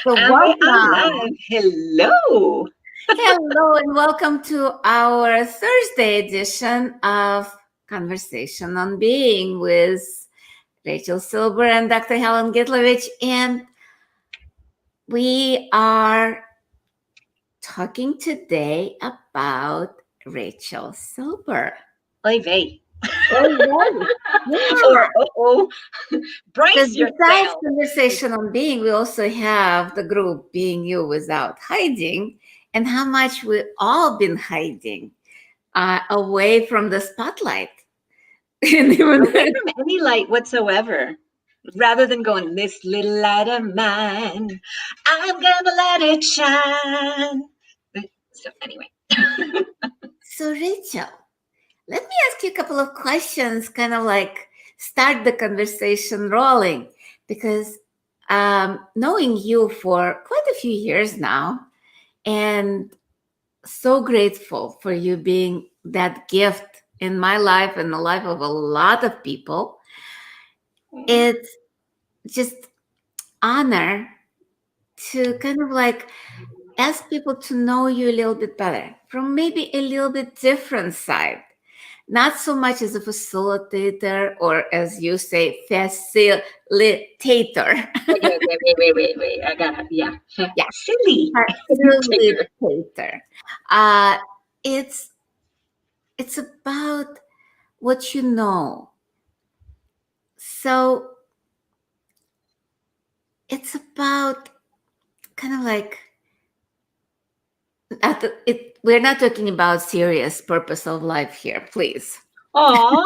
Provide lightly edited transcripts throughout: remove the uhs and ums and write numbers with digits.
So And we are welcome. live. Hello. Hello and welcome to our Thursday edition of Conversation on Being with Rachel Silber and Dr. Helen Gitlevich. And we are talking today about Rachel Silber. Oy vey. Oh, Or, brace Because besides yourself. Conversation on Being, we also have the group Being You Without Hiding, and how much we've all been hiding away from the spotlight. And even Away from any light whatsoever. Rather than going, this little light of mine, I'm gonna let it shine. So anyway. so, Rachel, let me ask you a couple of questions, kind of like start the conversation rolling, because knowing you for quite a few years now, and so grateful for you being that gift in my life and the life of a lot of people. It's just honor to kind of like ask people to know you a little bit better from maybe a little bit different side. Not so much as a facilitator or, as you say, facilitator. Wait. I got it. Yeah. Yeah, Silly. facilitator. Uh, it's it's about what you know. So it's about kind of like we're not talking about serious purpose of life here, please. Aw. Oh,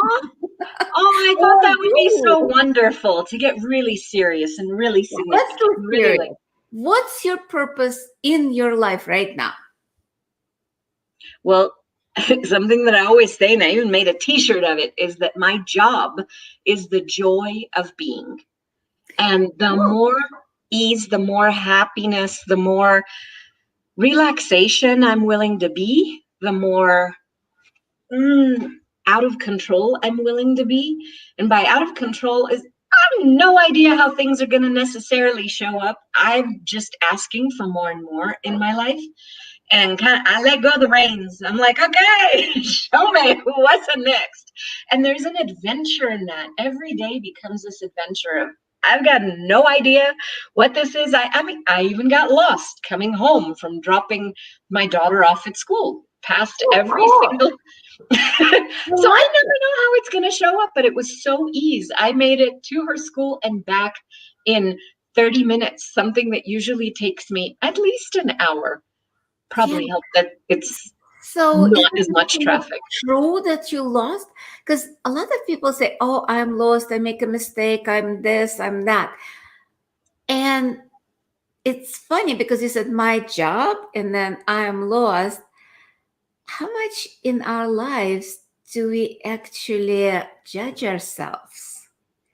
I thought that would be so Oh, wonderful to get really serious and really let's significant. go Really serious. like, What's your purpose in your life right now? well, something that I always say, and I even made a t-shirt of it, is that my job is the joy of being. And the Oh, more ease, the more happiness, the more relaxation I'm willing to be, the more out of control I'm willing to be. And by out of control is I have no idea how things are going to necessarily show up. I'm just asking for more and more in my life. And kind of, I let go of the reins. I'm like, okay, show me what's next. And there's an adventure in that. Every day becomes this adventure of, I've got no idea what this is. I mean, I even got lost coming home from dropping my daughter off at school, past every cool. single. So What? I never know how it's going to show up, but it was so easy. I made it to her school and back in 30 minutes, something that usually takes me at least an hour. Yeah. Probably helped that it's So is not it as much really traffic. true that you lost? Because a lot of people say, "Oh, I'm lost. I make a mistake. I'm this. I'm that." And it's funny because you said my job and then I'm lost. How much in our lives do we actually judge ourselves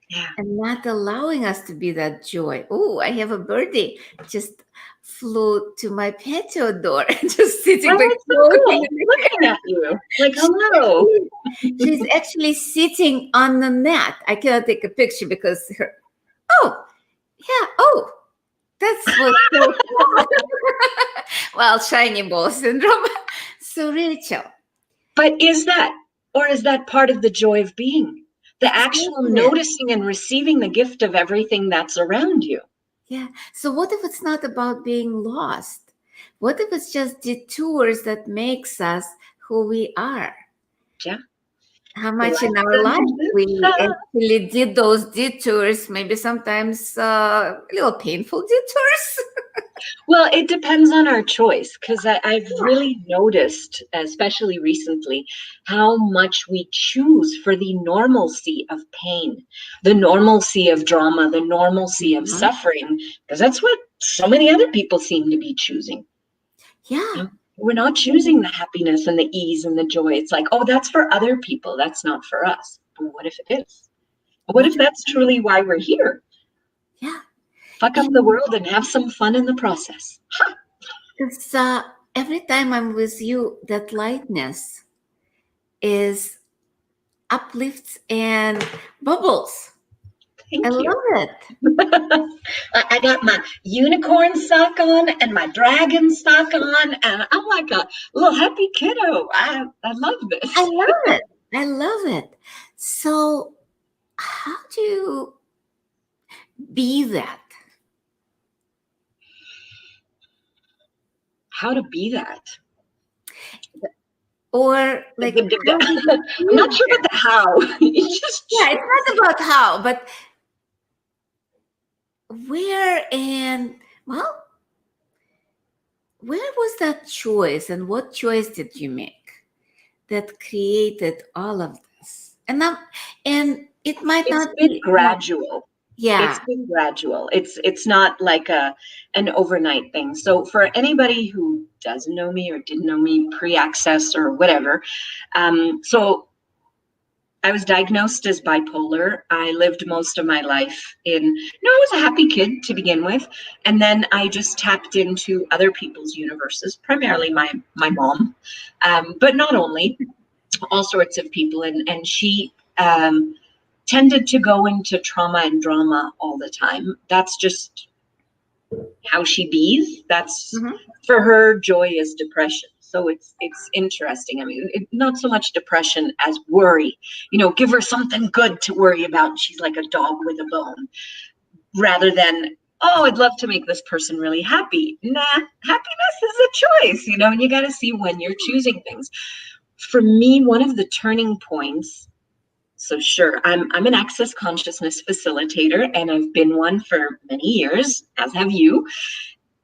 Yeah. and not allowing us to be that joy? Oh, I have a birdie just flew to my patio door and just sitting Oh, like that's so floating cool. in the Looking at you. Like, She's hello. she's actually sitting on the mat. I cannot take a picture because her. Oh, yeah. Oh, that's what's so cool. Well, shiny ball syndrome. So, Rachel, But is that part of the joy of being? The actual exactly. noticing and receiving the gift of everything that's around you. Yeah. So, what if it's not about being lost? What if it's just detours that makes us who we are? Yeah. How much in Like our life we actually did those detours, maybe sometimes a little painful detours. well, it depends on our choice because I've really noticed, especially recently, how much we choose for the normalcy of pain, the normalcy of drama, the normalcy of Mhm. suffering, because that's what so many other people seem to be choosing. Yeah. We're not choosing the happiness and the ease and the joy. It's like, oh, that's for other people. That's not for us. But what if it is? What What if that's truly why we're here? yeah. Fuck up the And world and have some fun in the process. it's every time I'm with you, that lightness is uplifts and bubbles. Thank I you. love it. I got my unicorn sock on and my dragon sock on, and I'm like a little happy kiddo. I love this. I love it. I love it. So, how do you be that? How to be that? Or like, how do you I'm not sure that? about the how. You just Yeah, it's not about how, but where and, well, where was that choice and what choice did you make that created all of this? And it might It's not been be, gradual. yeah. It's been gradual. It's not like an overnight thing. So for anybody who doesn't know me or didn't know me pre-access or whatever, so I was diagnosed as bipolar. I lived most of my life I was a happy kid to begin with. And then I just tapped into other people's universes, primarily my mom, but not only, all sorts of people. And she tended to go into trauma and drama all the time. That's just how she bees. That's Mhm. for her, joy is depression. So it's interesting. I mean, not so much depression as worry. Give her something good to worry about. She's like a dog with a bone, rather than, oh, I'd love to make this person really happy. Nah, happiness is a choice, and you got to see when you're choosing things. For me, one of the turning points. So sure, I'm an access consciousness facilitator, and I've been one for many years, as have you.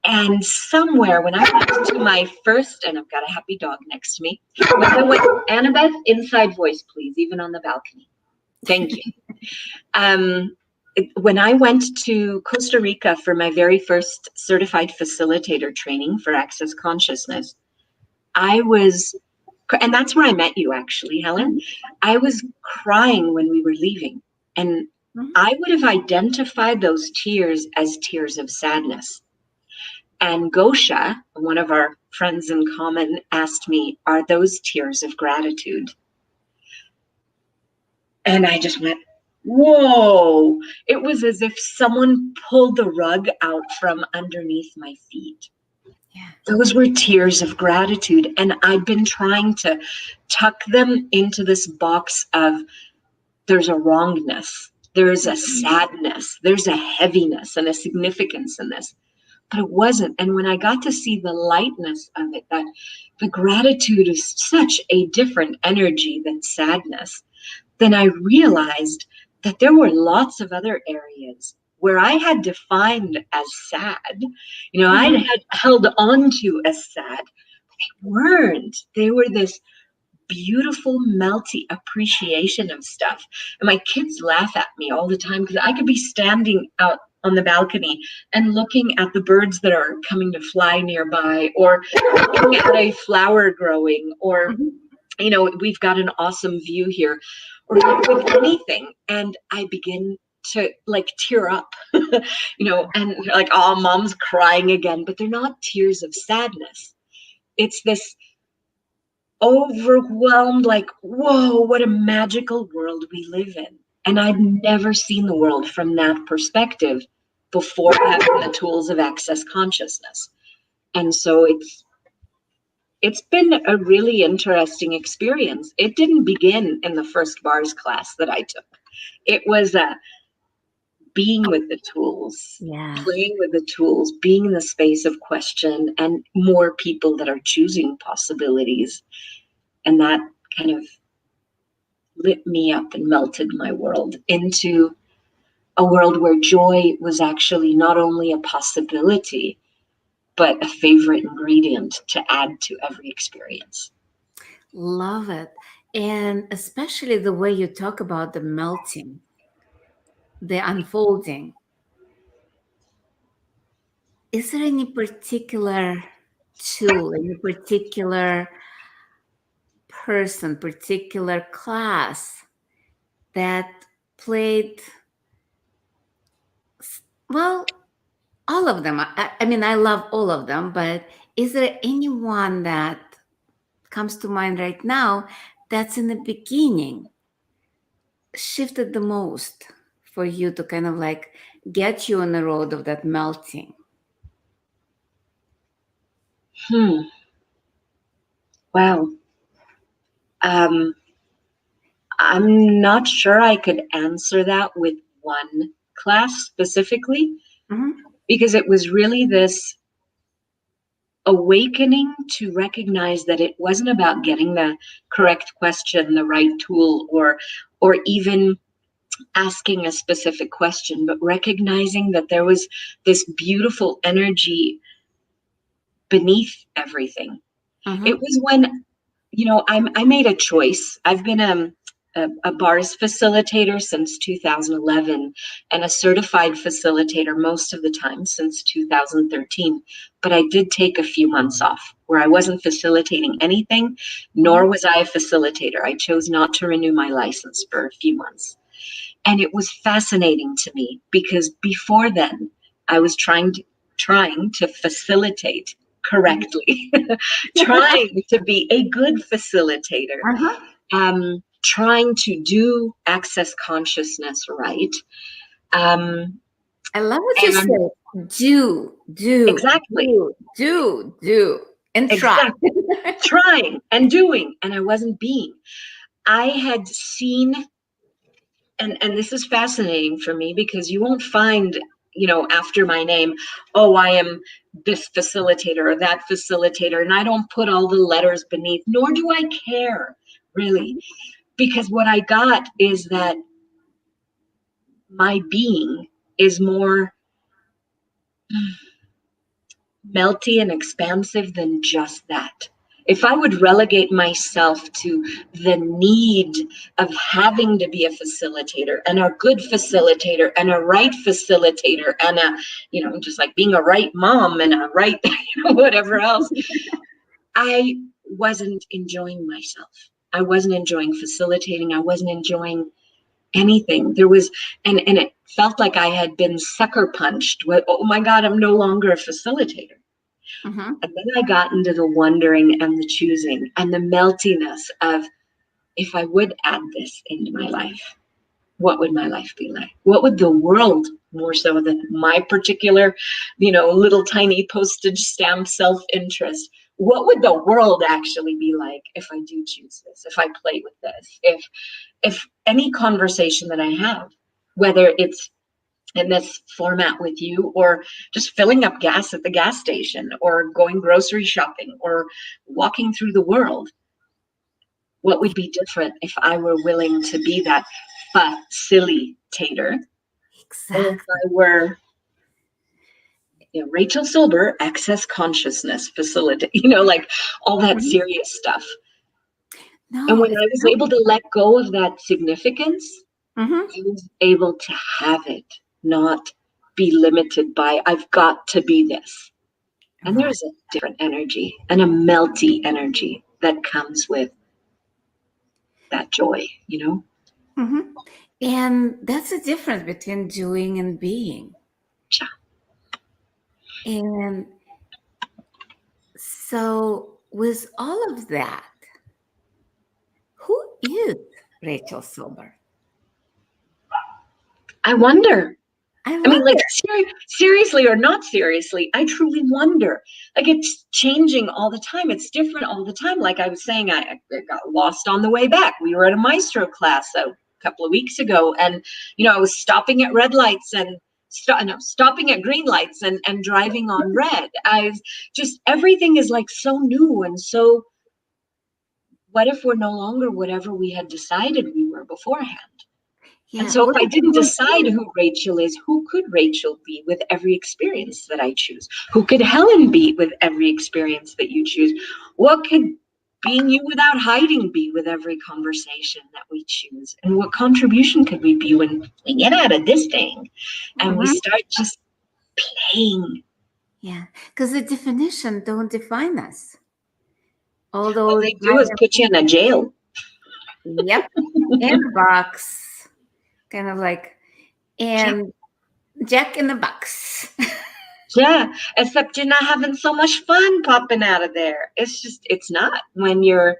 And somewhere when I went to my first, and I've got a happy dog next to me, when I went, Annabeth, inside voice, please, even on the balcony. Thank you. When I went to Costa Rica for my very first certified facilitator training for access consciousness, and that's where I met you, actually, Helen. I was crying when we were leaving, and I would have identified those tears as tears of sadness. And Gosha, one of our friends in common, asked me, are those tears of gratitude? And I just went, whoa. It was as if someone pulled the rug out from underneath my feet. Yeah. Those were tears of gratitude. And I'd been trying to tuck them into this box of there's a wrongness, there's a sadness, there's a heaviness and a significance in this. But it wasn't. And when I got to see the lightness of it, that the gratitude is such a different energy than sadness, then I realized that there were lots of other areas where I had defined as sad. I had held on to as sad. They weren't. They were this beautiful, melty appreciation of stuff. And my kids laugh at me all the time because I could be standing out on the balcony and looking at the birds that are coming to fly nearby, or looking at a flower growing, or we've got an awesome view here, or with anything, and I begin to like tear up, and like, oh, mom's crying again. But they're not tears of sadness. It's this overwhelmed, like, whoa, what a magical world we live in. And I'd never seen the world from that perspective before having the tools of access consciousness. And so it's been a really interesting experience. It didn't begin in the first bars class that I took. It was being with the tools, playing with the tools, being in the space of question, and more people that are choosing possibilities. And that kind of lit me up and melted my world into a world where joy was actually not only a possibility, but a favorite ingredient to add to every experience. Love it. And especially the way you talk about the melting, the unfolding. Is there any particular tool, any particular person, particular class that played, well, all of them? I mean, I love all of them, but is there anyone that comes to mind right now that's in the beginning shifted the most for you to kind of like get you on the road of that melting? Wow. I'm not sure I could answer that with one class specifically, because it was really this awakening to recognize that it wasn't about getting the correct question, the right tool, or even asking a specific question, but recognizing that there was this beautiful energy beneath everything. It was when, I made a choice. I've been a bars facilitator since 2011 and a certified facilitator most of the time since 2013. But I did take a few months off where I wasn't facilitating anything, nor was I a facilitator. I chose not to renew my license for a few months. And it was fascinating to me because before then, I was trying to facilitate correctly, trying to be a good facilitator, trying to do access consciousness right. I love what you said. Do. Exactly. Do. And try. Exactly. Trying and doing. And I wasn't being. I had seen, and this is fascinating for me because you won't find, after my name, oh, I am this facilitator or that facilitator, and I don't put all the letters beneath, nor do I care, really. Because what I got is that my being is more melty and expansive than just that. If I would relegate myself to the need of having to be a facilitator and a good facilitator and a right facilitator and just like being a right mom and a right, whatever else, I wasn't enjoying myself. I wasn't enjoying facilitating. I wasn't enjoying anything. There was, and it felt like I had been sucker punched with, oh my God, I'm no longer a facilitator. And then I got into the wondering and the choosing and the meltiness of, if I would add this into my life, what would my life be like? What would the world, more so than my particular, little tiny postage stamp self-interest, what would the world actually be like if I do choose this, if I play with this, if any conversation that I have, whether it's in this format with you or just filling up gas at the gas station or going grocery shopping or walking through the world, what would be different if I were willing to be that facilitator? Exactly. Or if I were rachelsilber, access consciousness facility, like all that serious stuff. No, and when I was able to let go of that significance, I was able to have it not be limited by, I've got to be this. And there's a different energy and a melty energy that comes with that joy, And that's the difference between doing and being. Yeah. And so with all of that, who is rachelsilber? I wonder. I mean, like, seriously or not seriously, I truly wonder. Like, it's changing all the time. It's different all the time. Like I was saying, I got lost on the way back. We were at a maestro class a couple of weeks ago, and, I was stopping at red lights and stopping at green lights and driving on red. Everything is like so new and so, what if we're no longer whatever we had decided we were beforehand? Yeah. And so if I didn't decide who Rachel is, who could Rachel be with every experience that I choose? Who could Helen be with every experience that you choose? What could being you without hiding be with every conversation that we choose? And what contribution could we be when we get out of this thing and we start just playing? Yeah, because the definition don't define us. Although all they do is put you in a jail. Yep, in a box. Kind of like, and Jack in the box. Yeah, except you're not having so much fun popping out of there. It's not when you're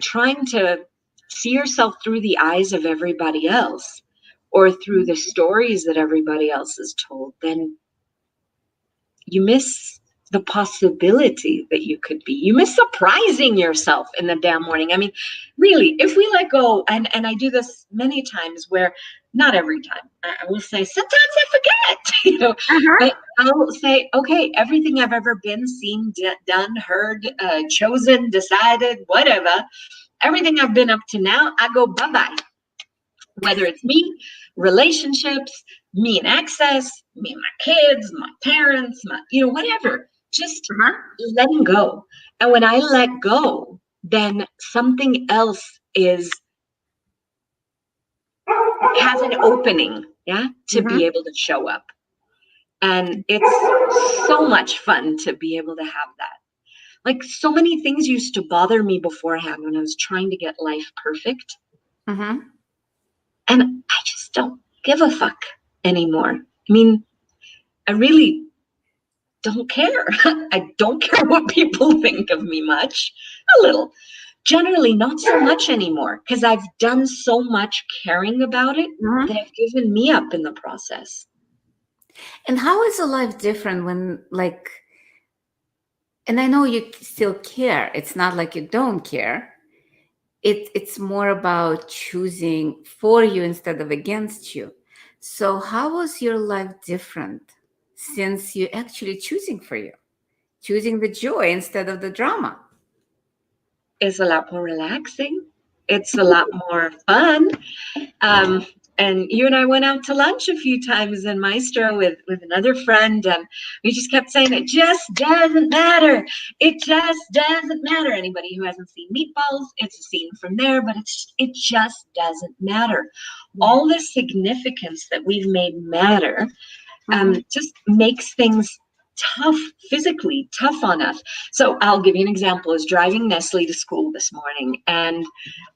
trying to see yourself through the eyes of everybody else, or through the stories that everybody else is told, then you miss the possibility that you could be. You miss surprising yourself in the damn morning. I mean, really, if we let go, and I do this many times where, not every time, I will say, sometimes I forget, but I'll say, okay, everything I've ever been, seen, done, heard, chosen, decided, whatever, everything I've been up to now, I go bye-bye. Whether it's me, relationships, me and access, me and my kids, my parents, whatever, just letting go. And when I let go, then something else has an opening, to be able to show up. And it's so much fun to be able to have that. Like, so many things used to bother me beforehand when I was trying to get life perfect. And I just don't give a fuck anymore. I mean, I really don't care. I don't care what people think of me much. A little. Generally, not so much anymore, because I've done so much caring about it that I've given me up in the process. And how is a life different when, like, and I know you still care. It's not like you don't care. It's more about choosing for you instead of against you. So how was your life different since you're actually choosing for you, choosing the joy instead of the drama? It's a lot more relaxing. It's a lot more fun. And you and I went out to lunch a few times in Maestro with another friend, and we just kept saying, it just doesn't matter. It just doesn't matter. Anybody who hasn't seen Meatballs, it's a scene from there, but it just doesn't matter. All the significance that we've made matter just makes things tough, physically tough on us. So I'll give you an example. I was driving Nestle to school this morning, and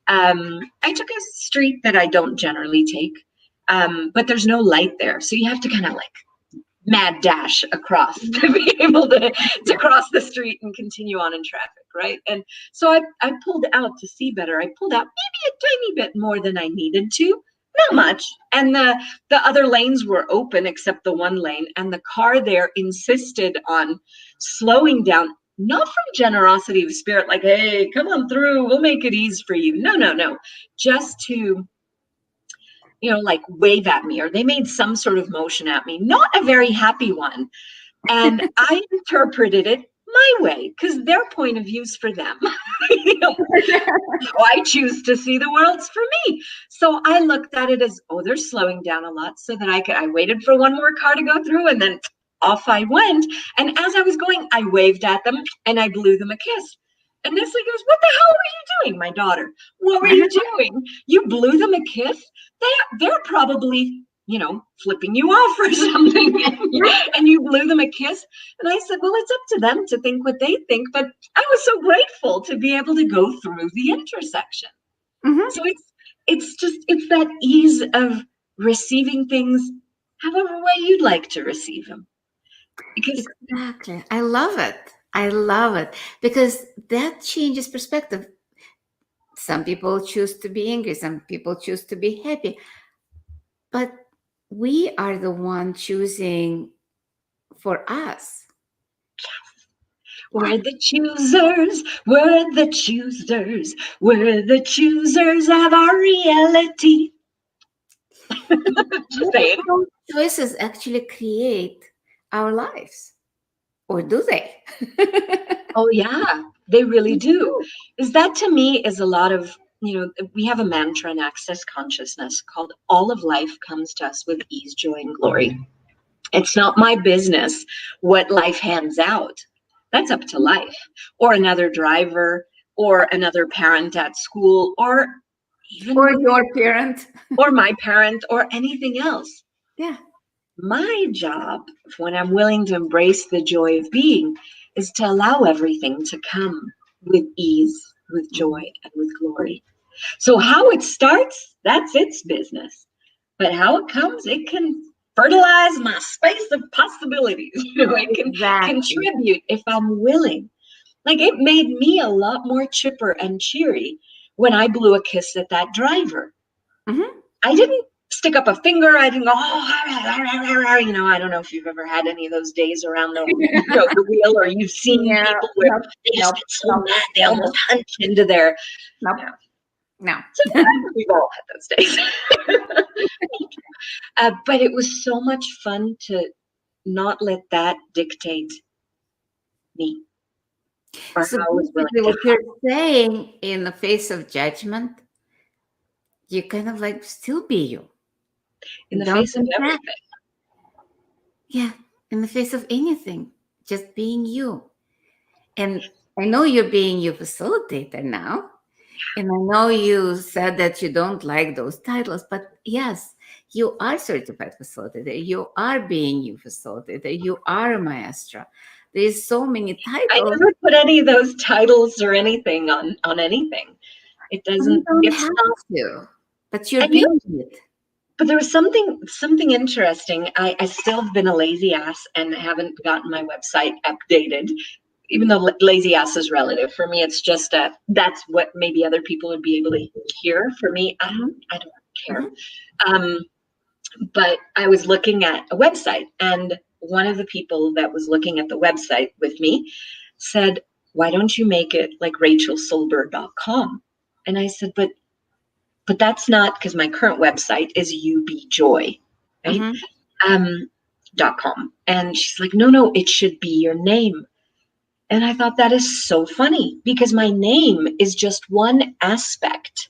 I took a street that I don't generally take, but there's no light there. So you have to kind of like mad dash across to be able to cross the street and continue on in traffic, right? And so I pulled out to see better. I pulled out maybe a tiny bit more than I needed to. Not much. And the other lanes were open except the one lane. And the car there insisted on slowing down, not from generosity of spirit, like, hey, come on through, we'll make it easy for you. No. Just to, like wave at me, or they made some sort of motion at me, not a very happy one. And I interpreted it my way, because their point of view is for them. How I choose to see the world's for me. So I looked at it as, they're slowing down a lot, so that I waited for one more car to go through, and then off I went. And as I was going, I waved at them and I blew them a kiss. And Nestle goes, what the hell were you doing, my daughter? What were you doing? You blew them a kiss? They're probably, flipping you off or something. And you blew them a kiss. And I said, well, it's up to them to think what they think. But I was so grateful to be able to go through the intersection. So it's that ease of receiving things however way you'd like to receive them. Because exactly. I love it because that changes perspective. Some people choose to be angry, some people choose to be happy, but we are the one choosing for us. We're the choosers, we're the choosers, we're the choosers of our reality. Just saying. Those choices actually create our lives, or do they? Oh yeah, they really do. Is that, to me, is a lot of, we have a mantra in Access Consciousness called all of life comes to us with ease, joy, and glory. It's not my business what life hands out. That's up to life, or another driver, or another parent at school, or even your parent, or my parent, or anything else. Yeah. My job, when I'm willing to embrace the joy of being, is to allow everything to come with ease, with joy, and with glory. So how it starts, that's its business. But how it comes, it can fertilize my space of possibilities. It can contribute if I'm willing. Like, it made me a lot more chipper and cheery when I blew a kiss at that driver. I didn't stick up a finger. I didn't go, I don't know if you've ever had any of those days around the wheel, or you've seen people where they just get so mad, they almost hunch into their. No. So we've all had those days. But it was so much fun to not let that dictate me. Or So how I was willing what to you're saying, in the face of judgment, you kind of like still be you. in the face of everything. Yeah, in the face of anything, just being you. And I know you're being you facilitator now. And I know you said that you don't like those titles, but yes, you are certified facilitator. You are being you facilitator. You are a maestro. There's so many titles. I never put any of those titles or anything on anything. It doesn't. You don't have to, but you're doing it. But there was something interesting. I still have been a lazy ass and haven't gotten my website updated. Even though lazy ass is relative, for me, it's just that's what maybe other people would be able to hear. For me, I don't care. But I was looking at a website, and one of the people that was looking at the website with me said, "Why don't you make it like rachelsilber.com?" And I said, but that's not, because my current website is ubjoy, right? .com. And she's like, no, it should be your name. And I thought, that is so funny, because my name is just one aspect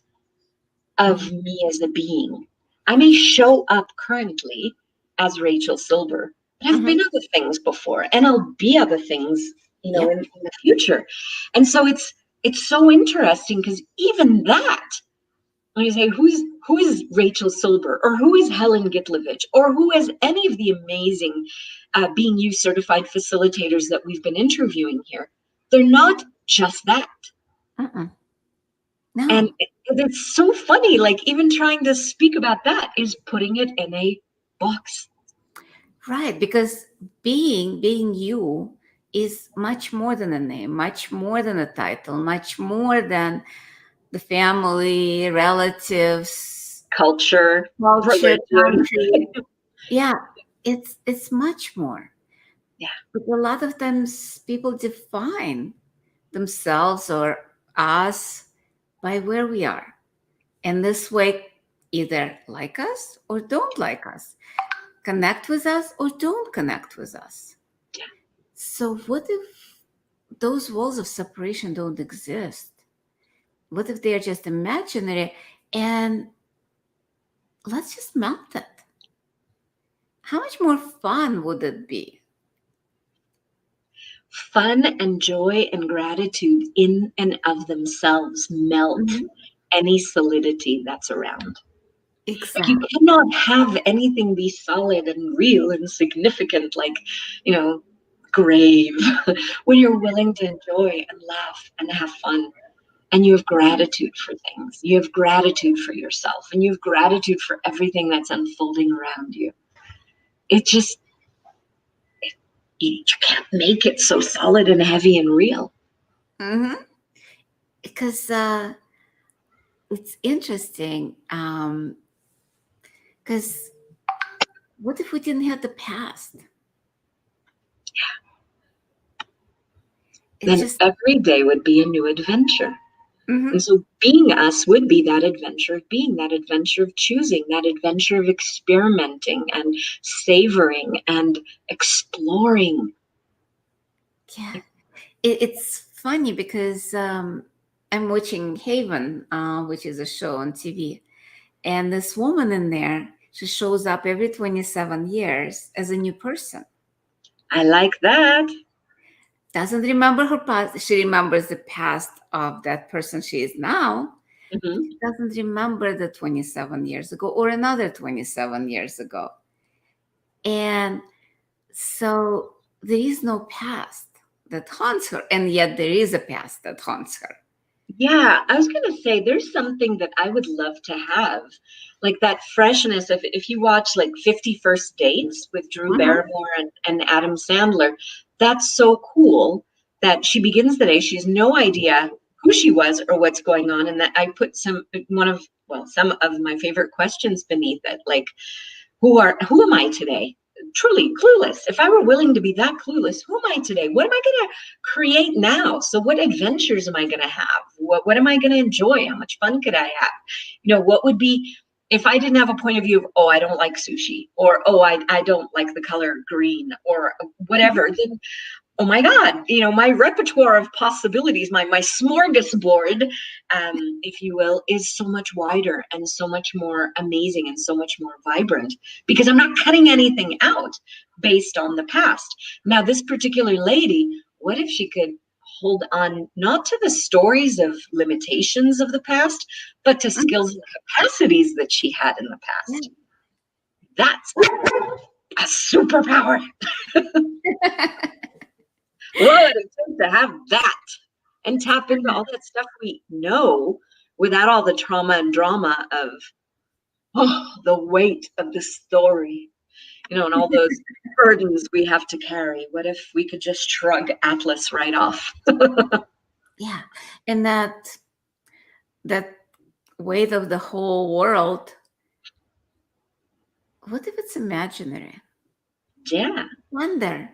of me as a being. I may show up currently as Rachel Silber, but I've been other things before, and I'll be other things, in the future. And so it's so interesting, because even that, when you say, who is Rachel Silber, or who is Helen Gitlevich, or who is any of the amazing Being You certified facilitators that we've been interviewing here, they're not just that. No. And it's so funny, like even trying to speak about that is putting it in a box. Right, because being you is much more than a name, much more than a title, much more than the family, relatives, culture, country. Yeah, it's much more. Yeah. But a lot of times people define themselves or us by where we are. And this way, either like us or don't like us, connect with us or don't connect with us. Yeah. So what if those walls of separation don't exist? What if they are just imaginary? And let's just melt it. How much more fun would it be? Fun and joy and gratitude in and of themselves melt any solidity that's around. Exactly. Like, you cannot have anything be solid and real and significant, like, grave, when you're willing to enjoy and laugh and have fun. And you have gratitude for things. You have gratitude for yourself, and you have gratitude for everything that's unfolding around you. It just, you can't make it so solid and heavy and real. Because it's interesting. Because what if we didn't have the past? Yeah. Then every day would be a new adventure. And so being us would be that adventure of being, that adventure of choosing, that adventure of experimenting and savoring and exploring. Yeah. It's funny because I'm watching Haven, which is a show on TV. And this woman in there, she shows up every 27 years as a new person. I like that. Doesn't remember her past. She remembers the past of that person she is now. She doesn't remember the 27 years ago or another 27 years ago. And so there is no past that haunts her. And yet there is a past that haunts her. Yeah, I was going to say, there's something that I would love to have, like that freshness. If you watch like 50 First Dates with Drew Barrymore and Adam Sandler, that's so cool that she begins the day, she has no idea who who she was or what's going on. And that I put some of my favorite questions beneath it, like, who am I today? Truly clueless. If I were willing to be that clueless, who am I today? What am I going to create now? So what adventures am I going to have? What am I going to enjoy? How much fun could I have? What would be, if I didn't have a point of view of, oh, I don't like sushi, or, oh, I don't like the color green, or whatever, then, oh my God, my repertoire of possibilities, my smorgasbord, if you will, is so much wider and so much more amazing and so much more vibrant, because I'm not cutting anything out based on the past. Now, this particular lady, what if she could hold on not to the stories of limitations of the past, but to skills and capacities that she had in the past? That's a superpower. What would it take to have that and tap into all that stuff we know without all the trauma and drama of the weight of the story, and all those burdens we have to carry? What if we could just shrug Atlas right off? Yeah. And that weight of the whole world, what if it's imaginary? Yeah. Wonder.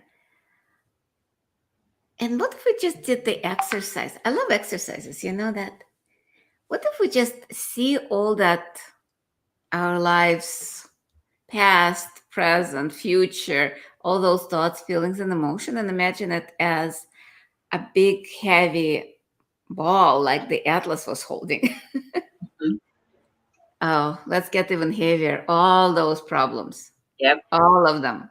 And what if we just did the exercise? I love exercises, you know that? What if we just see all that, our lives, past, present, future, all those thoughts, feelings, and emotion, and imagine it as a big, heavy ball like the Atlas was holding. Mm-hmm. Oh, let's get even heavier. All those problems. Yep. All of them.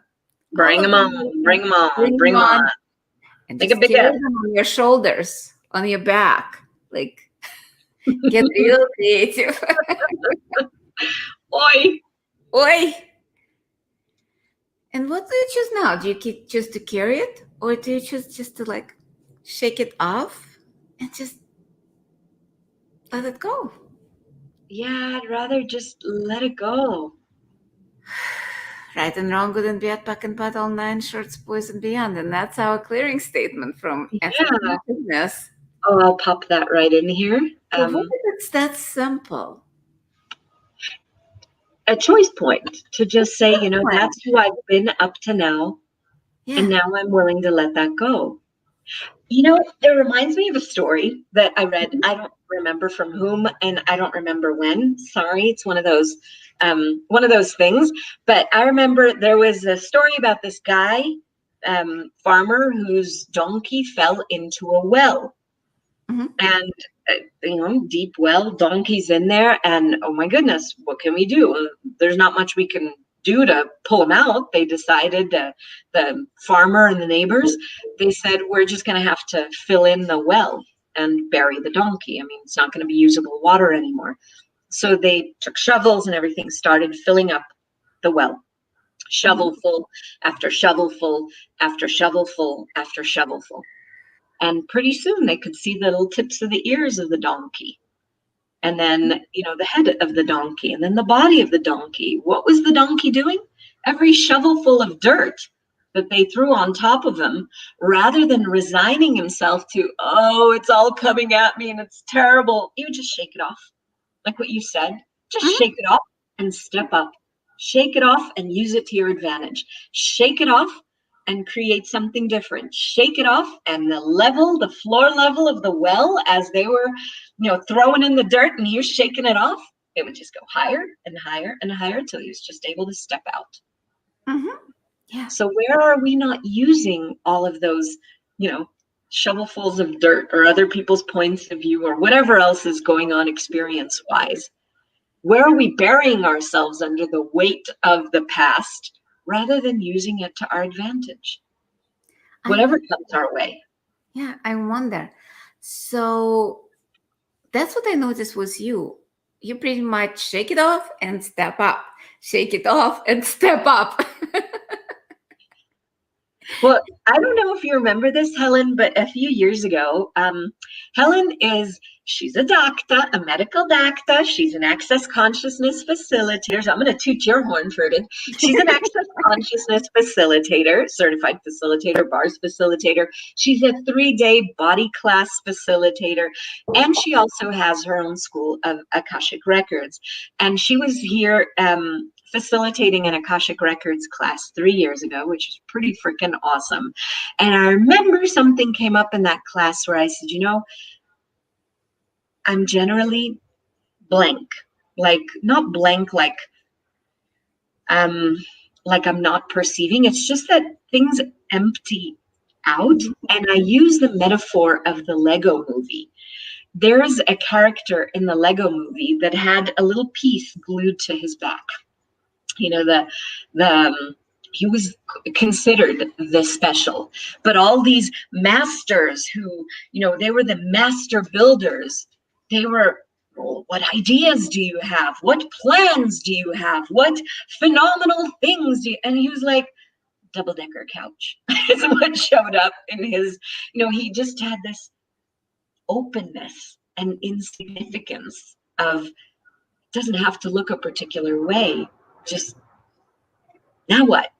Bring them on. Bring them on. Bring them on. And Make just a big carry them on your shoulders, on your back. Like, get real creative. Oi. Oi. And what do you choose now? Do you choose to carry it? Or do you choose just to like shake it off and just let it go? Yeah, I'd rather just let it go. Right and wrong, good and bad, pack and pat, all nine shorts, boys and beyond. And that's our clearing statement from Freshness. Oh, I'll pop that right in here. What if it's that simple? A choice point to just say, that's who I've been up to now. Yeah. And now I'm willing to let that go. It reminds me of a story that I read. I don't remember from whom, and I don't remember when. Sorry, it's one of those things. But I remember there was a story about this guy, farmer, whose donkey fell into a well. Mm-hmm. And, deep well, donkey's in there, and oh my goodness, what can we do? There's not much we can do to pull him out. They decided, the farmer and the neighbors, they said, we're just going to have to fill in the well and bury the donkey. I mean, it's not going to be usable water anymore. So they took shovels and everything, started filling up the well. Shovelful after shovelful after shovelful after shovelful. And pretty soon they could see the little tips of the ears of the donkey. And then, the head of the donkey, and then the body of the donkey. What was the donkey doing? Every shovelful of dirt that they threw on top of him, rather than resigning himself to, oh, it's all coming at me and it's terrible, you just shake it off. Like what you said, just shake it off and step up. Shake it off and use it to your advantage. Shake it off and create something different. Shake it off, and the floor level of the well, as they were, throwing in the dirt and he was shaking it off, it would just go higher and higher and higher until he was just able to step out. Mm-hmm. Yeah. So where are we not using all of those, shovelfuls of dirt or other people's points of view or whatever else is going on experience-wise? Where are we burying ourselves under the weight of the past, rather than using it to our advantage? Whatever comes our way. Yeah, I wonder. So that's what I noticed was you. You pretty much shake it off and step up. Shake it off and step up. Well, I don't know if you remember this, Helen, but a few years ago, Helen she's a doctor, a medical doctor. She's an access consciousness facilitator. So I'm going to toot your horn for it. She's an access consciousness facilitator, certified facilitator, bars facilitator. She's a 3-day body class facilitator. And she also has her own school of Akashic Records. And she was here facilitating an Akashic Records class 3 years ago, which is pretty freaking awesome. And I remember something came up in that class where I said, I'm generally blank, like not blank, like I'm not perceiving. It's just that things empty out. And I use the metaphor of the Lego movie. There's a character in the Lego movie that had a little piece glued to his back. He was considered the special, but all these masters who, they were the master builders. They were, what ideas do you have? What plans do you have? What phenomenal things do you, and he was like, double-decker couch is what showed up in his, he just had this openness and insignificance of, doesn't have to look a particular way, just now what?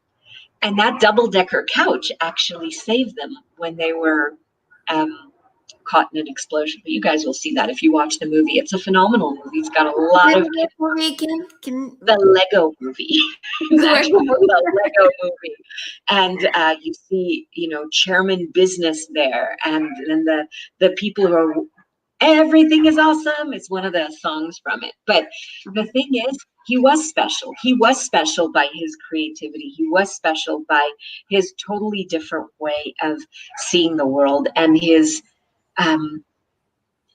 And that double-decker couch actually saved them when they were caught in an explosion. But you guys will see that if you watch the movie. It's a phenomenal movie. It's got a lot of the Lego movie. It's actually the Lego movie. And you see, chairman business there, and then the people who are, everything is awesome. It's one of the songs from it. But the thing is, he was special. He was special by his creativity. He was special by his totally different way of seeing the world, and his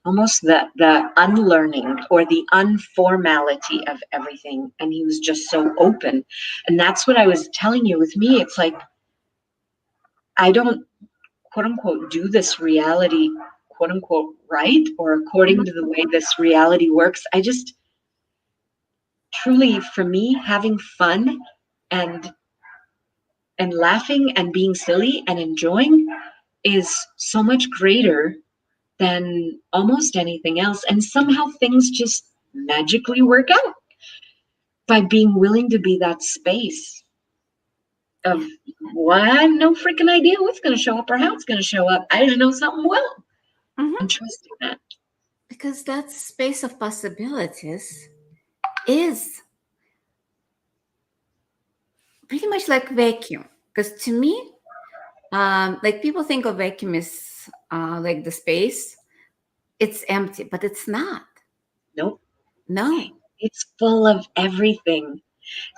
almost the unlearning or the unformality of everything. And he was just so open. And that's what I was telling you with me. It's like, I don't, quote unquote, do this reality, quote unquote, right, or according to the way this reality works. I just truly, for me, having fun and laughing and being silly and enjoying is so much greater than almost anything else. And somehow things just magically work out by being willing to be that space of, well, I have no freaking idea what's going to show up or how it's going to show up. I just know something will. And trusting that. Because that space of possibilities is pretty much like vacuum. Because to me, like people think of vacuum as like the space. It's empty, but it's not. Nope. No. It's full of everything.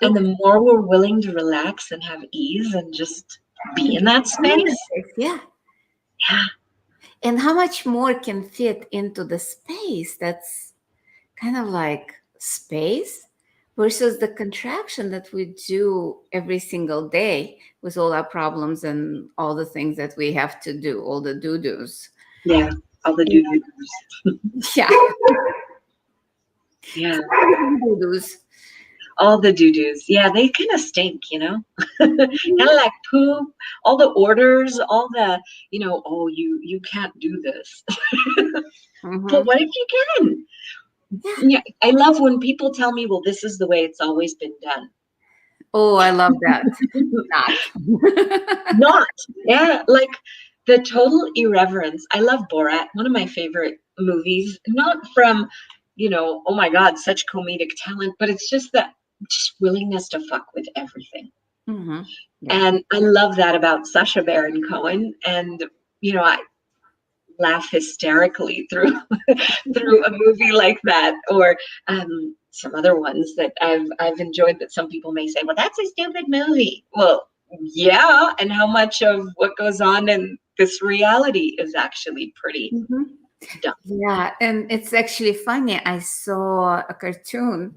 And the more we're willing to relax and have ease and just be in that space. Yeah. Yeah. And how much more can fit into the space that's kind of like space versus the contraction that we do every single day with all our problems and all the things that we have to do, all the doo-doos. Yeah, all the doo-doos. Yeah. Yeah. Doo-doos. All the doo-doos. Yeah, they kind of stink, kind of like poop, all the orders, all the, oh, you can't do this. But what if you can? Yeah, I love when people tell me, well, this is the way it's always been done. Oh, I love that. Not. Yeah, like the total irreverence. I love Borat, one of my favorite movies, not from, oh my God, such comedic talent, but it's just that willingness to fuck with everything. Yeah. And I love that about Sacha Baron Cohen. And, I laugh hysterically through a movie like that, or some other ones that I've enjoyed that some people may say, well, that's a stupid movie. Well, yeah, and how much of what goes on in this reality is actually pretty dumb. Yeah, and it's actually funny. I saw a cartoon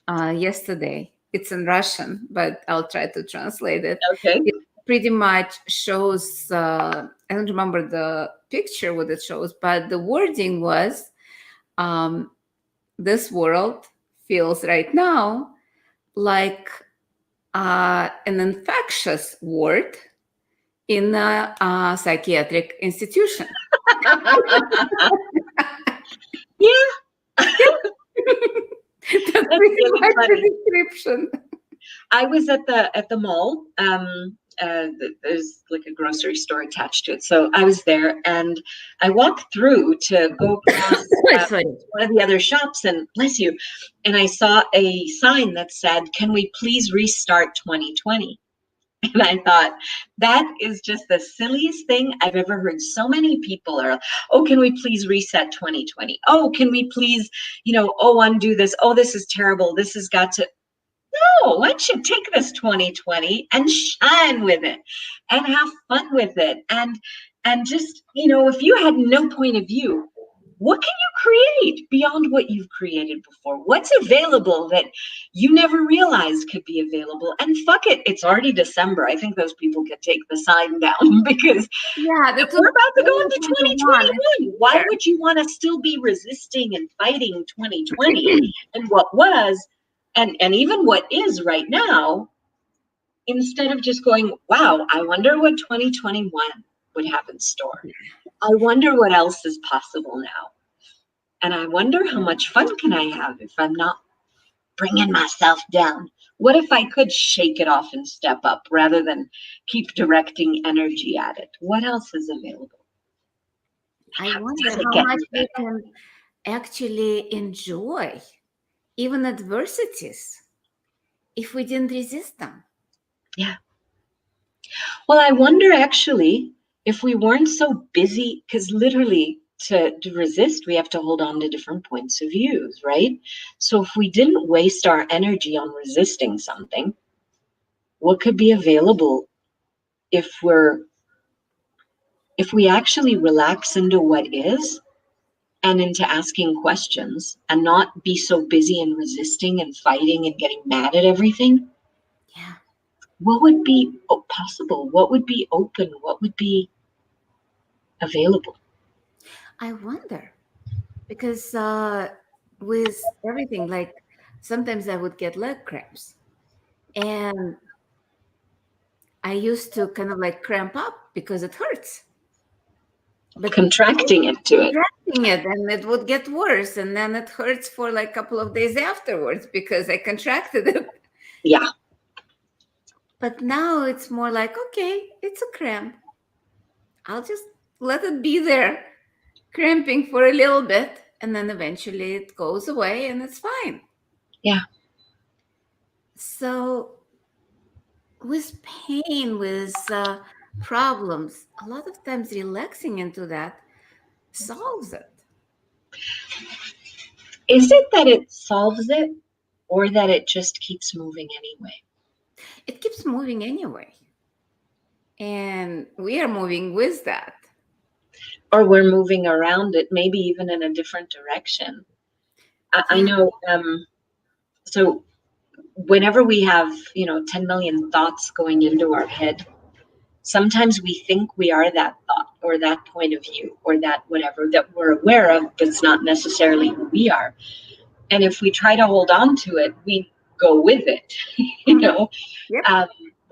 yesterday. It's in Russian, but I'll try to translate it. Okay. It pretty much shows, I don't remember the picture what it shows, but the wording was, this world feels right now like an infectious ward in a psychiatric institution. Yeah. That's pretty really much funny. the description. I was at the mall. There's like a grocery store attached to it, so I was there, and I walked through to go past Sorry. one of the other shops, and bless you, and I saw a sign that said, "Can we please restart 2020?" And I thought, that is just the silliest thing I've ever heard. So many people are, oh, can we please reset 2020? Oh, can we please, undo this? Oh, this is terrible. This has got to. No, why don't you take this 2020 and shine with it and have fun with it? And just, if you had no point of view, what can you create beyond what you've created before? What's available that you never realized could be available? And fuck it, it's already December. I think those people could take the sign down because we're about to go into 2021. Why would you want to still be resisting and fighting 2020 and what was and even what is right now, instead of just going, wow, I wonder what 2021 would have in store. I wonder what else is possible now. And I wonder how much fun can I have if I'm not bringing myself down? What if I could shake it off and step up rather than keep directing energy at it? What else is available? I wonder how much we can actually enjoy even adversities if we didn't resist them. Yeah. Well, I wonder actually if we weren't so busy, because literally to resist, we have to hold on to different points of views, right? So if we didn't waste our energy on resisting something, what could be available if we actually relax into what is and into asking questions and not be so busy in resisting and fighting and getting mad at everything? Yeah. What would be possible? What would be open? What would be available? I wonder, because with everything, like sometimes I would get leg cramps, and I used to kind of like cramp up because it hurts. But contracting it to it. Contracting it, and it would get worse, and then it hurts for like a couple of days afterwards because I contracted it. Yeah. But now it's more like, okay, it's a cramp. I'll just let it be there, cramping for a little bit, and then eventually it goes away and it's fine. Yeah. So with pain, with problems, a lot of times relaxing into that solves it. Is it that it solves it or that it just keeps moving anyway? It keeps moving anyway. And we are moving with that. Or we're moving around it, maybe even in a different direction. I know, so whenever we have, 10 million thoughts going into our head, sometimes we think we are that thought or that point of view or that whatever that we're aware of, but it's not necessarily who we are. And if we try to hold on to it, we go with it, Yep.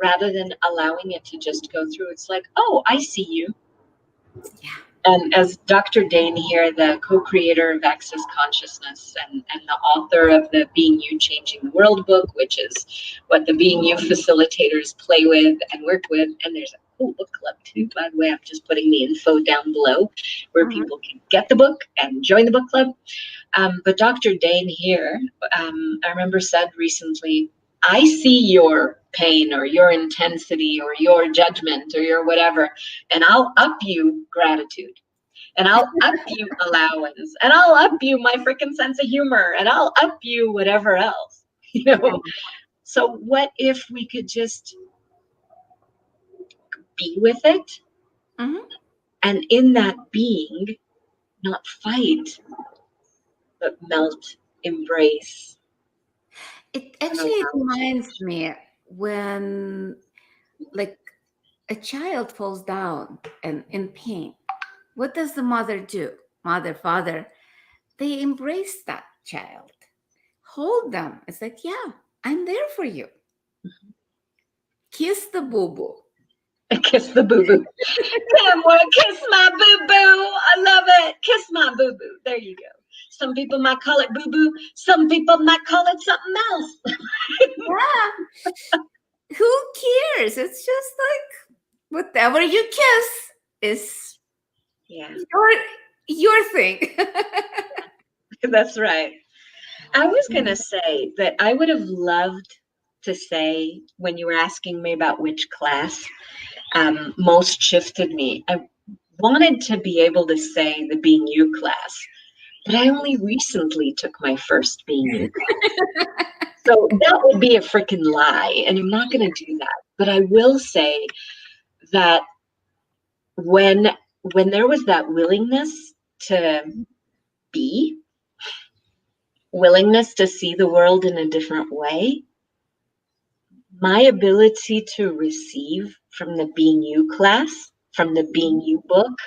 Rather than allowing it to just go through. It's like, oh, I see you. Yeah. And as Dr. Dane here, the co-creator of Access Consciousness and the author of the Being You Changing the World book, which is what the Being You facilitators play with and work with. And there's a cool book club too, by the way. I'm just putting the info down below where people can get the book and join the book club. But Dr. Dane here, I remember said recently, I see your pain or your intensity or your judgment or your whatever, and I'll up you gratitude, and I'll up you allowance, and I'll up you my freaking sense of humor, and I'll up you whatever else, So what if we could just be with it, and in that being, not fight, but melt, embrace. It actually reminds me when like a child falls down and in pain. What does the mother do? Mother, father, they embrace that child, hold them. It's like, yeah, I'm there for you. Kiss the boo-boo. And kiss the boo-boo. Come on, kiss my boo-boo. I love it. Kiss my boo-boo. There you go. Some people might call it boo-boo. Some people might call it something else. Yeah. Who cares? It's just like whatever you kiss is your thing. That's right. I was going to say that I would have loved to say, when you were asking me about which class most shifted me, I wanted to be able to say the Being You class, but I only recently took my first Being You class. So that would be a freaking lie, and I'm not going to do that. But I will say that when there was that willingness to be, willingness to see the world in a different way, my ability to receive from the Being You class, from the Being You book,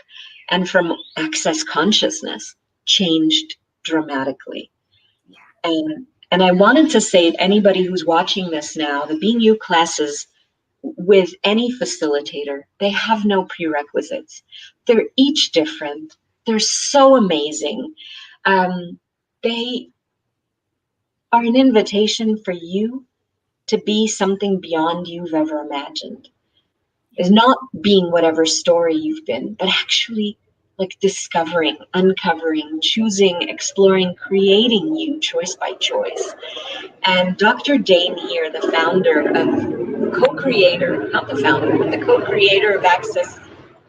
and from Access Consciousness changed dramatically. And I wanted to say to anybody who's watching this now, the Being You classes with any facilitator, they have no prerequisites. They're each different. They're so amazing. They are an invitation for you to be something beyond you've ever imagined. Is not being whatever story you've been, but actually like discovering, uncovering, choosing, exploring, creating you choice by choice. And Dr. Dane here, the founder of, co-creator, not the founder, but the co-creator of Access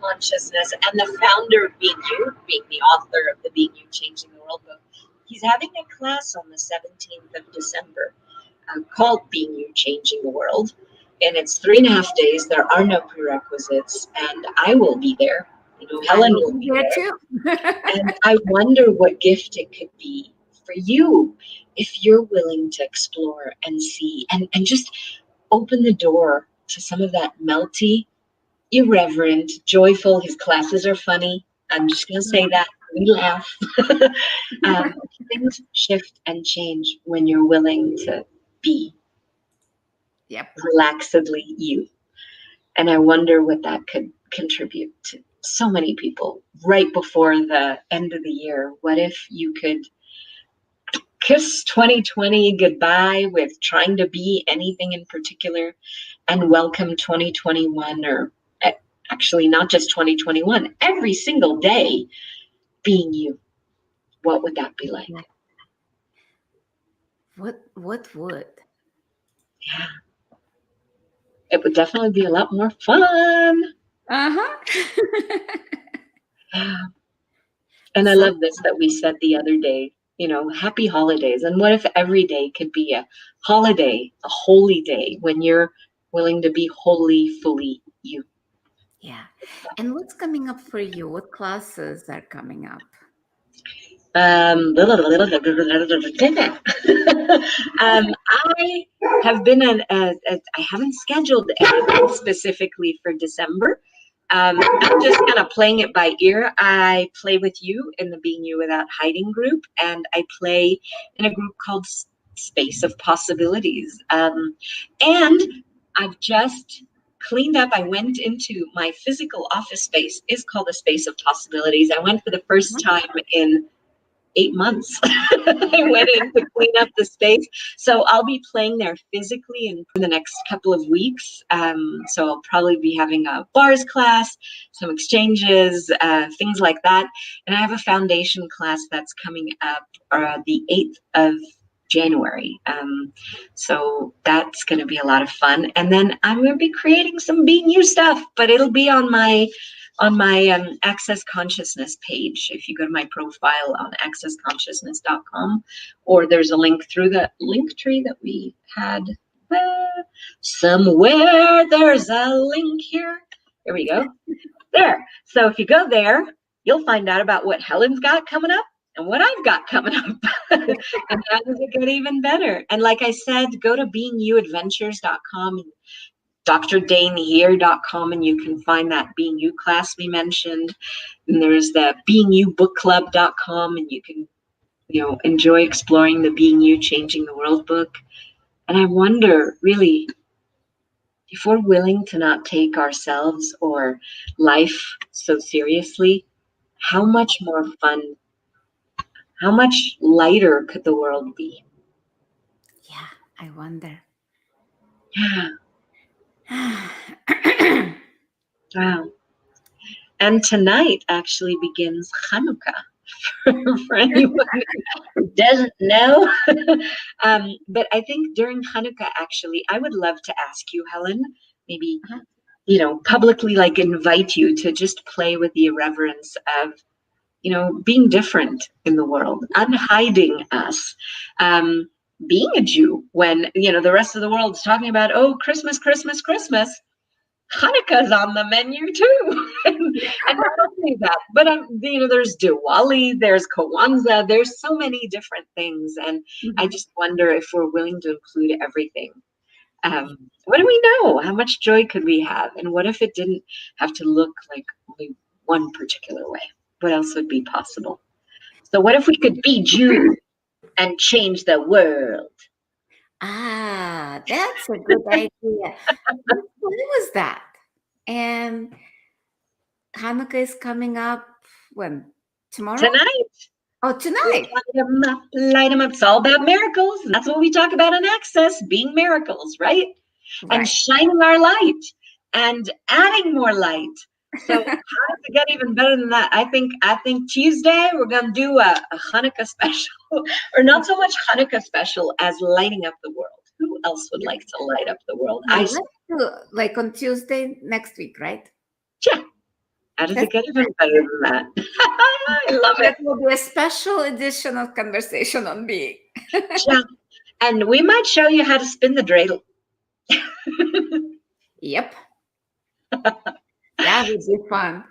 Consciousness and the founder of Being You, being the author of the Being You Changing the World book, he's having a class on the 17th of December called Being You Changing the World. And it's 3.5 days. There are no prerequisites, and I will be there. You know, Helen will be there too. And I wonder what gift it could be for you if you're willing to explore and see and just open the door to some of that melty, irreverent, joyful. His classes are funny. I'm just going to say that. We laugh. Things shift and change when you're willing to be. Yep. Relaxedly you. And I wonder what that could contribute to so many people right before the end of the year. What if you could kiss 2020 goodbye with trying to be anything in particular and welcome 2021, or actually not just 2021, every single day being you? What would that be like? What would? Yeah. It would definitely be a lot more fun. Yeah. And I love this that we said the other day, you know, happy holidays. And what if every day could be a holiday, a holy day when you're willing to be wholly, fully you? Yeah. And what's coming up for you? What classes are coming up? I have been I haven't scheduled anything specifically for December. I'm just kind of playing it by ear. I play with you in the Being You Without Hiding group, and I play in a group called Space of Possibilities. And I've just cleaned up. I went into my physical office space. It's called the Space of Possibilities. I went for the first time in 8 months. I went in to clean up the space. So I'll be playing there physically in the next couple of weeks. So I'll probably be having a bars class, some exchanges, things like that. And I have a foundation class that's coming up the 8th of January. So that's going to be a lot of fun. And then I'm going to be creating some Being You stuff, but it'll be on my Access Consciousness page. If you go to my profile on accessconsciousness.com, or there's a link through the link tree that we had somewhere. There's a link here. Here we go. There. So if you go there, you'll find out about what Helen's got coming up and what I've got coming up. And that does it get even better. And like I said, go to beingyouadventures.com and drdanehere.com, and you can find that Being You class we mentioned. And there's the beingyoubookclub.com, and you can, enjoy exploring the Being You Changing the World book. And I wonder, really, do if we're willing to not take ourselves or life so seriously, how much more fun, how much lighter could the world be? Yeah, I wonder. Yeah. Wow. And tonight actually begins Hanukkah for anyone who doesn't know. But I think during Hanukkah, actually, I would love to ask you, Helen, maybe, publicly like invite you to just play with the irreverence of, being different in the world, unhiding us. Being a Jew when, the rest of the world is talking about, oh, Christmas, Christmas, Christmas. Hanukkah's on the menu too, and not only that, but there's Diwali, there's Kwanzaa, there's so many different things, and I just wonder if we're willing to include everything. What do we know? How much joy could we have, and what if it didn't have to look like only one particular way? What else would be possible? So, what if we could be Jews and change the world? That's a good idea. When was that? And Hanukkah is coming up when? Tomorrow? Tonight. Oh, tonight. Light them up. It's all about miracles. And that's what we talk about in Access, being miracles, right? And shining our light and adding more light. So how does it get even better than that? I think Tuesday we're gonna do a Hanukkah special, or not so much Hanukkah special as lighting up the world. Who else would like to light up the world? Let's do like on Tuesday next week, right? Yeah. How does it get even better than that? I love it. That will be a special edition of Conversation on Being. Yeah. And we might show you how to spin the dreidel. Yep. That would be fun.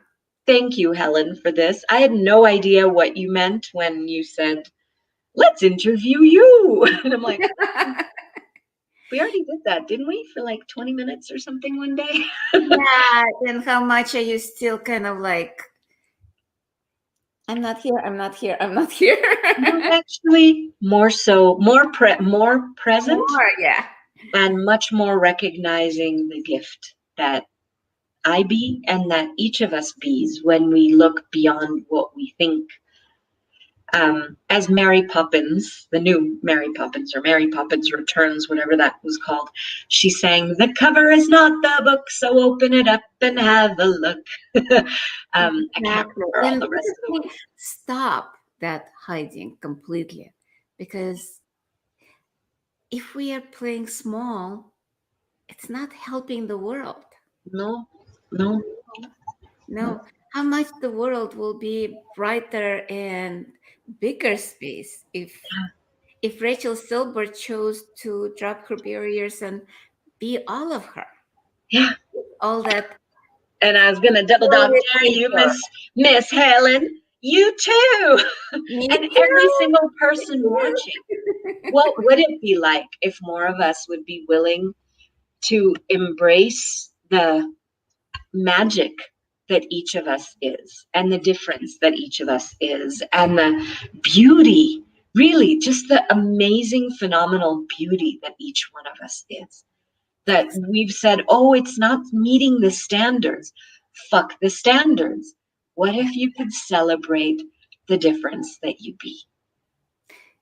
Thank you, Helen, for this. I had no idea what you meant when you said, let's interview you. And I'm like, we already did that, didn't we? For like 20 minutes or something one day. Yeah. And how much are you still kind of like, I'm not here, I'm not here, I'm not here. Actually, more so, more present. More, yeah. And much more recognizing the gift that I be and that each of us bees when we look beyond what we think. As Mary Poppins, the new Mary Poppins, or Mary Poppins Returns, whatever that was called, she sang, "The cover is not the book, so open it up and have a look." I can't remember all the rest of the words. Stop that hiding completely, because if we are playing small, it's not helping the world. No. How much the world will be brighter and bigger space if RachelSilber chose to drop her barriers and be all of her. Yeah. All that. And I was gonna double dog dare you, Miss Helen. You too. And every single person watching. What would it be like if more of us would be willing to embrace the magic that each of us is, and the difference that each of us is, and the beauty, really just the amazing, phenomenal beauty that each one of us is? That we've said, oh, it's not meeting the standards. Fuck the standards. What if you could celebrate the difference that you be?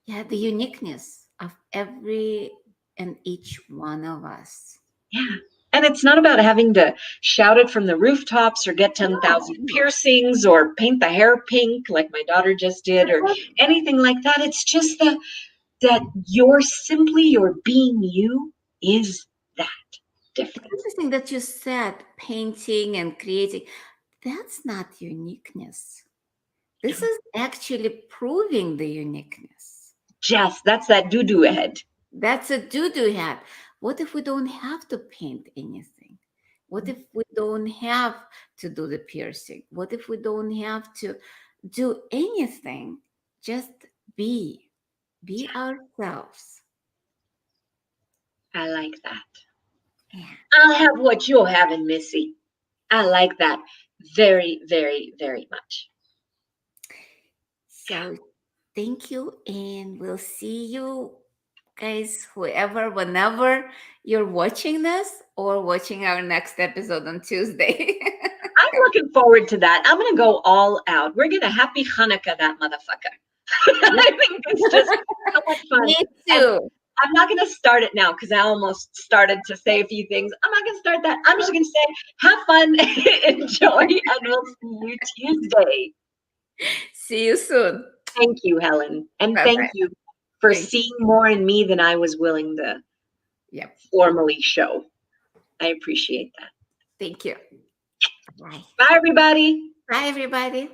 Yeah, the uniqueness of every and each one of us. Yeah. And it's not about having to shout it from the rooftops or get 10,000 piercings or paint the hair pink like my daughter just did or anything like that. It's just that you're simply your being you is that different. It's interesting that you said painting and creating. That's not uniqueness. This is actually proving the uniqueness. Just, that's that doo-doo head. That's a doo-doo head. What if we don't have to paint anything? What if we don't have to do the piercing? What if we don't have to do anything? Just be ourselves. I like that. Yeah. I'll have what you're having, Missy. I like that very, very, very much. So thank you, and we'll see you guys, whoever, whenever you're watching this or watching our next episode on Tuesday. I'm looking forward to that. I'm going to go all out. We're going to happy Hanukkah that motherfucker. I think it's just so much fun. Me too. I'm not going to start it now because I almost started to say a few things. I'm not going to start that. I'm just going to say, have fun, enjoy, and we'll see you Tuesday. See you soon. Thank you, Helen. And Bye-bye. thank you for Thank seeing more in me than I was willing to formally show. I appreciate that. Thank you. Bye. Bye, everybody. Bye, everybody.